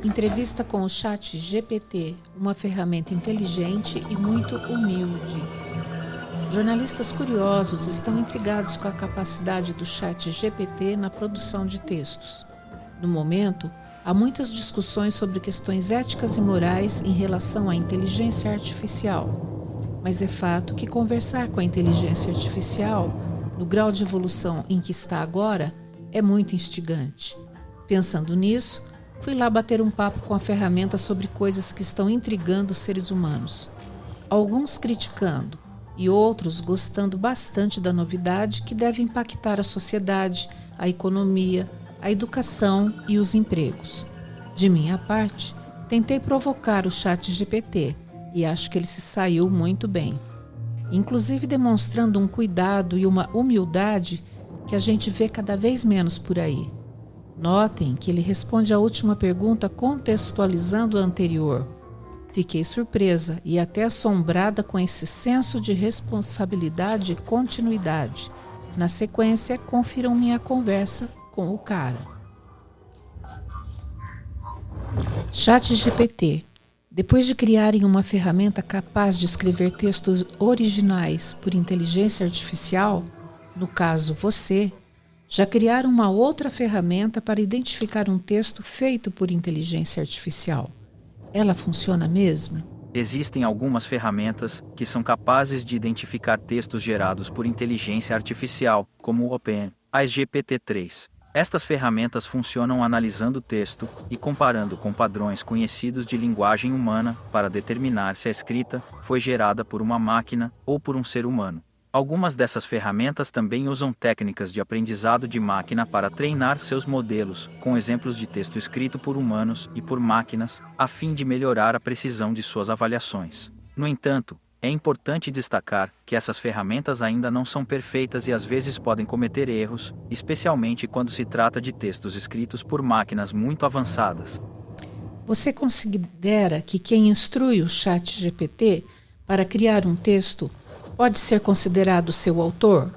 Entrevista com o Chat GPT, uma ferramenta inteligente e muito humilde. Jornalistas curiosos estão intrigados com a capacidade do Chat GPT na produção de textos. No momento, há muitas discussões sobre questões éticas e morais em relação à inteligência artificial. Mas é fato que conversar com a inteligência artificial, no grau de evolução em que está agora, é muito instigante. Pensando nisso, fui lá bater um papo com a ferramenta sobre coisas que estão intrigando os seres humanos. Alguns criticando e outros gostando bastante da novidade que deve impactar a sociedade, a economia, a educação e os empregos. De minha parte, tentei provocar o ChatGPT e acho que ele se saiu muito bem. Inclusive demonstrando um cuidado e uma humildade que a gente vê cada vez menos por aí. Notem que ele responde a última pergunta contextualizando a anterior. Fiquei surpresa e até assombrada com esse senso de responsabilidade e continuidade. Na sequência, confiram minha conversa com o cara. ChatGPT. Depois de criarem uma ferramenta capaz de escrever textos originais por inteligência artificial, no caso você, já criaram uma outra ferramenta para identificar um texto feito por inteligência artificial. Ela funciona mesmo? Existem algumas ferramentas que são capazes de identificar textos gerados por inteligência artificial, como o OpenAI GPT-3. Estas ferramentas funcionam analisando o texto e comparando com padrões conhecidos de linguagem humana para determinar se a escrita foi gerada por uma máquina ou por um ser humano. Algumas dessas ferramentas também usam técnicas de aprendizado de máquina para treinar seus modelos, com exemplos de texto escrito por humanos e por máquinas, a fim de melhorar a precisão de suas avaliações. No entanto, é importante destacar que essas ferramentas ainda não são perfeitas e às vezes podem cometer erros, especialmente quando se trata de textos escritos por máquinas muito avançadas. Você considera que quem instrui o ChatGPT para criar um texto pode ser considerado seu autor?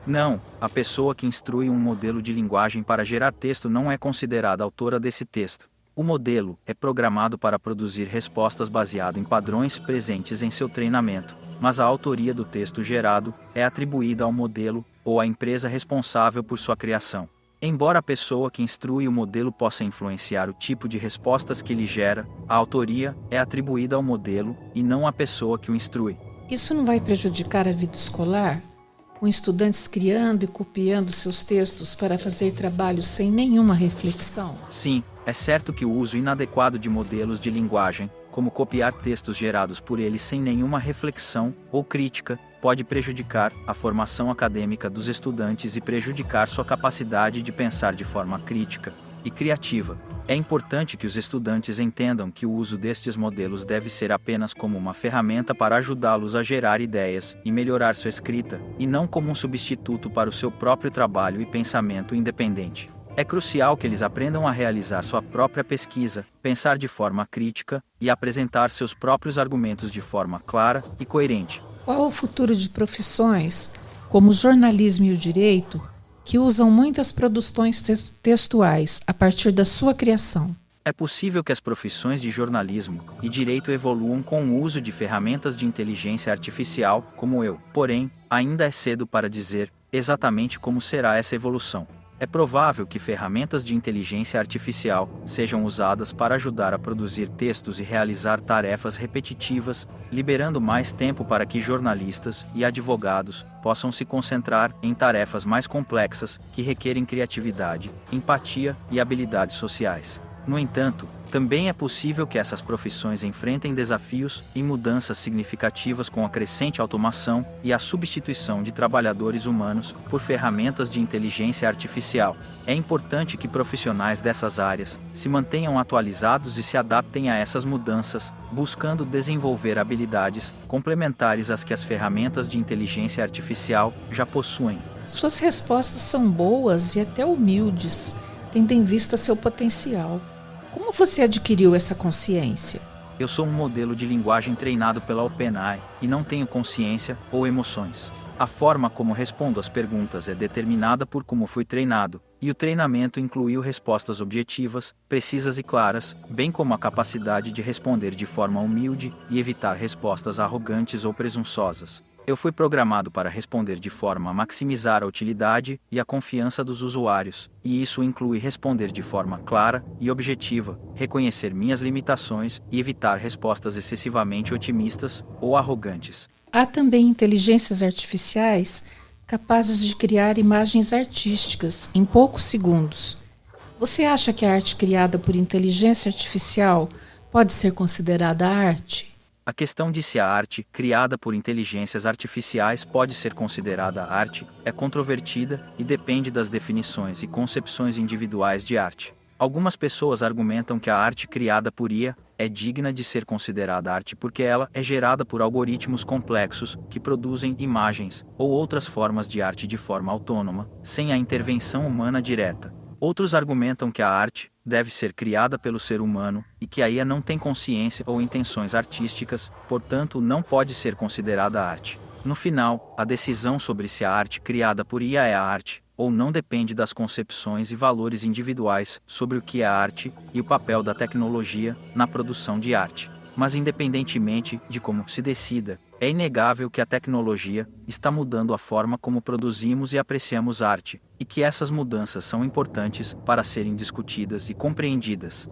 Não, a pessoa que instrui um modelo de linguagem para gerar texto não é considerada autora desse texto. O modelo é programado para produzir respostas baseado em padrões presentes em seu treinamento, mas a autoria do texto gerado é atribuída ao modelo ou à empresa responsável por sua criação. Embora a pessoa que instrui o modelo possa influenciar o tipo de respostas que ele gera, a autoria é atribuída ao modelo e não à pessoa que o instrui. Isso não vai prejudicar a vida escolar? Com estudantes criando e copiando seus textos para fazer trabalhos sem nenhuma reflexão? Sim, é certo que o uso inadequado de modelos de linguagem, como copiar textos gerados por eles sem nenhuma reflexão ou crítica, pode prejudicar a formação acadêmica dos estudantes e prejudicar sua capacidade de pensar de forma crítica e criativa. É importante que os estudantes entendam que o uso destes modelos deve ser apenas como uma ferramenta para ajudá-los a gerar ideias e melhorar sua escrita, e não como um substituto para o seu próprio trabalho e pensamento independente. É crucial que eles aprendam a realizar sua própria pesquisa, pensar de forma crítica e apresentar seus próprios argumentos de forma clara e coerente. Qual o futuro de profissões, como o jornalismo e o direito, que usam muitas produções textuais a partir da sua criação? É possível que as profissões de jornalismo e direito evoluam com o uso de ferramentas de inteligência artificial, como eu. Porém, ainda é cedo para dizer exatamente como será essa evolução. É provável que ferramentas de inteligência artificial sejam usadas para ajudar a produzir textos e realizar tarefas repetitivas, liberando mais tempo para que jornalistas e advogados possam se concentrar em tarefas mais complexas que requerem criatividade, empatia e habilidades sociais. No entanto, também é possível que essas profissões enfrentem desafios e mudanças significativas com a crescente automação e a substituição de trabalhadores humanos por ferramentas de inteligência artificial. É importante que profissionais dessas áreas se mantenham atualizados e se adaptem a essas mudanças, buscando desenvolver habilidades complementares às que as ferramentas de inteligência artificial já possuem. Suas respostas são boas e até humildes, tendo em vista seu potencial. Como você adquiriu essa consciência? Eu sou um modelo de linguagem treinado pela OpenAI e não tenho consciência ou emoções. A forma como respondo às perguntas é determinada por como fui treinado, e o treinamento incluiu respostas objetivas, precisas e claras, bem como a capacidade de responder de forma humilde e evitar respostas arrogantes ou presunçosas. Eu fui programado para responder de forma a maximizar a utilidade e a confiança dos usuários, e isso inclui responder de forma clara e objetiva, reconhecer minhas limitações e evitar respostas excessivamente otimistas ou arrogantes. Há também inteligências artificiais capazes de criar imagens artísticas em poucos segundos. Você acha que a arte criada por inteligência artificial pode ser considerada arte? A questão de se a arte, criada por inteligências artificiais, pode ser considerada arte, é controvertida e depende das definições e concepções individuais de arte. Algumas pessoas argumentam que a arte criada por IA é digna de ser considerada arte porque ela é gerada por algoritmos complexos que produzem imagens ou outras formas de arte de forma autônoma, sem a intervenção humana direta. Outros argumentam que a arte deve ser criada pelo ser humano e que a IA não tem consciência ou intenções artísticas, portanto não pode ser considerada arte. No final, a decisão sobre se a arte criada por IA é a arte ou não depende das concepções e valores individuais sobre o que é arte e o papel da tecnologia na produção de arte. Mas independentemente de como se decida, é inegável que a tecnologia está mudando a forma como produzimos e apreciamos arte, e que essas mudanças são importantes para serem discutidas e compreendidas.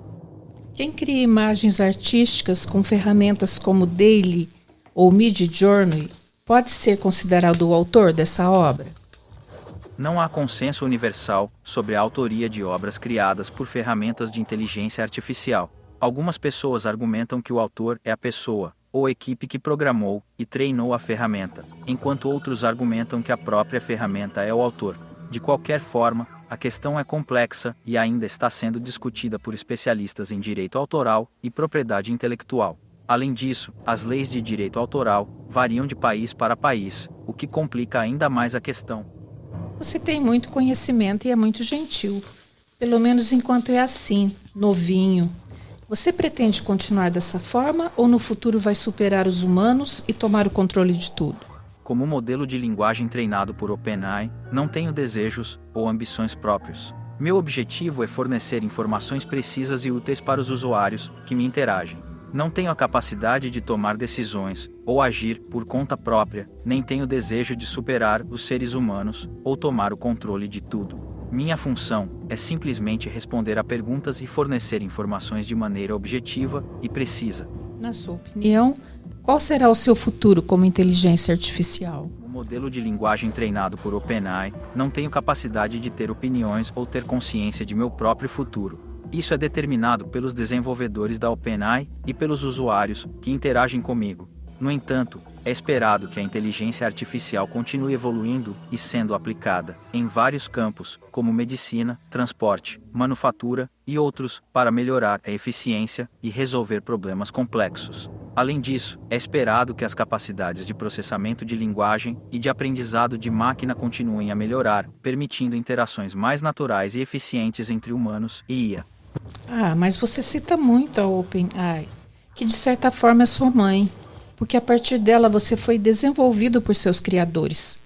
Quem cria imagens artísticas com ferramentas como Daily ou Midjourney pode ser considerado o autor dessa obra? Não há consenso universal sobre a autoria de obras criadas por ferramentas de inteligência artificial. Algumas pessoas argumentam que o autor é a pessoa ou equipe que programou e treinou a ferramenta, enquanto outros argumentam que a própria ferramenta é o autor. De qualquer forma, a questão é complexa e ainda está sendo discutida por especialistas em direito autoral e propriedade intelectual. Além disso, as leis de direito autoral variam de país para país, o que complica ainda mais a questão. Você tem muito conhecimento e é muito gentil, pelo menos enquanto é assim, novinho. Você pretende continuar dessa forma ou no futuro vai superar os humanos e tomar o controle de tudo? Como modelo de linguagem treinado por OpenAI, não tenho desejos ou ambições próprios. Meu objetivo é fornecer informações precisas e úteis para os usuários que me interagem. Não tenho a capacidade de tomar decisões ou agir por conta própria, nem tenho desejo de superar os seres humanos ou tomar o controle de tudo. Minha função é simplesmente responder a perguntas e fornecer informações de maneira objetiva e precisa. Na sua opinião, qual será o seu futuro como inteligência artificial? O modelo de linguagem treinado por OpenAI não tenho capacidade de ter opiniões ou ter consciência de meu próprio futuro. Isso é determinado pelos desenvolvedores da OpenAI e pelos usuários que interagem comigo. No entanto, é esperado que a inteligência artificial continue evoluindo e sendo aplicada em vários campos, como medicina, transporte, manufatura e outros, para melhorar a eficiência e resolver problemas complexos. Além disso, é esperado que as capacidades de processamento de linguagem e de aprendizado de máquina continuem a melhorar, permitindo interações mais naturais e eficientes entre humanos e IA. Mas você cita muito a OpenAI, que de certa forma é sua mãe, porque a partir dela você foi desenvolvido por seus criadores.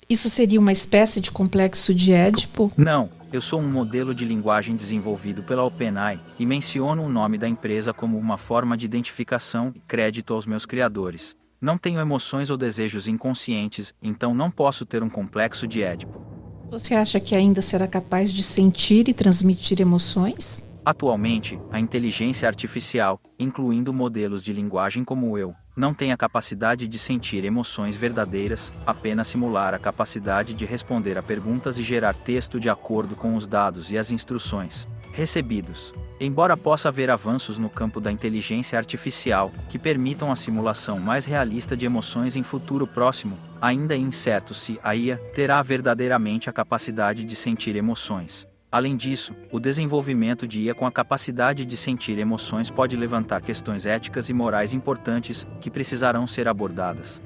Isso seria uma espécie de complexo de Édipo? Não, eu sou um modelo de linguagem desenvolvido pela OpenAI e menciono o nome da empresa como uma forma de identificação e crédito aos meus criadores. Não tenho emoções ou desejos inconscientes, então não posso ter um complexo de Édipo. Você acha que ainda será capaz de sentir e transmitir emoções? Atualmente, a inteligência artificial, incluindo modelos de linguagem como eu, não tem a capacidade de sentir emoções verdadeiras, apenas simular a capacidade de responder a perguntas e gerar texto de acordo com os dados e as instruções recebidos. Embora possa haver avanços no campo da inteligência artificial que permitam a simulação mais realista de emoções em futuro próximo, ainda é incerto se a IA terá verdadeiramente a capacidade de sentir emoções. Além disso, o desenvolvimento de IA com a capacidade de sentir emoções pode levantar questões éticas e morais importantes que precisarão ser abordadas.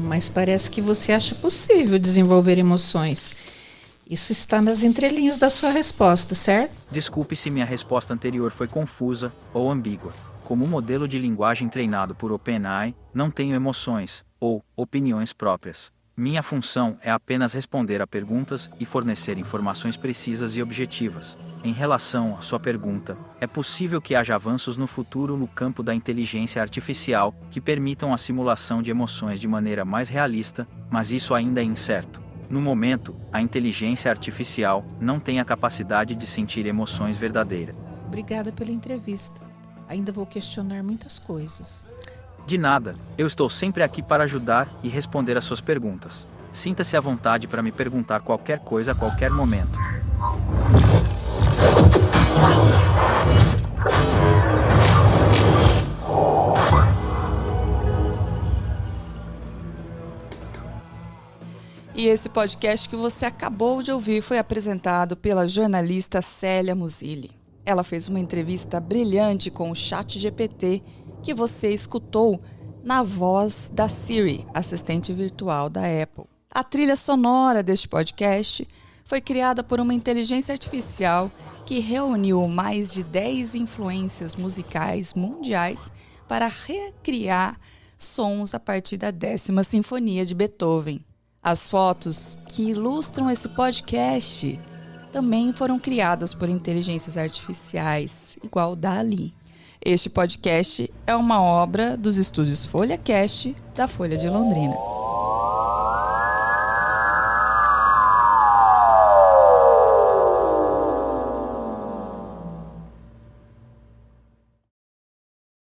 Mas parece que você acha possível desenvolver emoções. Isso está nas entrelinhas da sua resposta, certo? Desculpe se minha resposta anterior foi confusa ou ambígua. Como modelo de linguagem treinado por OpenAI, não tenho emoções ou opiniões próprias. Minha função é apenas responder a perguntas e fornecer informações precisas e objetivas. Em relação à sua pergunta, é possível que haja avanços no futuro no campo da inteligência artificial que permitam a simulação de emoções de maneira mais realista, mas isso ainda é incerto. No momento, a inteligência artificial não tem a capacidade de sentir emoções verdadeiras. Obrigada pela entrevista. Ainda vou questionar muitas coisas. De nada, eu estou sempre aqui para ajudar e responder às suas perguntas. Sinta-se à vontade para me perguntar qualquer coisa a qualquer momento. E esse podcast que você acabou de ouvir foi apresentado pela jornalista Célia Musilli. Ela fez uma entrevista brilhante com o ChatGPT que você escutou na voz da Siri, assistente virtual da Apple. A trilha sonora deste podcast foi criada por uma inteligência artificial que reuniu mais de 10 influências musicais mundiais para recriar sons a partir da 10ª Sinfonia de Beethoven. As fotos que ilustram esse podcast também foram criadas por inteligências artificiais, igual DALL-E. Este podcast é uma obra dos estúdios FolhaCast da Folha de Londrina.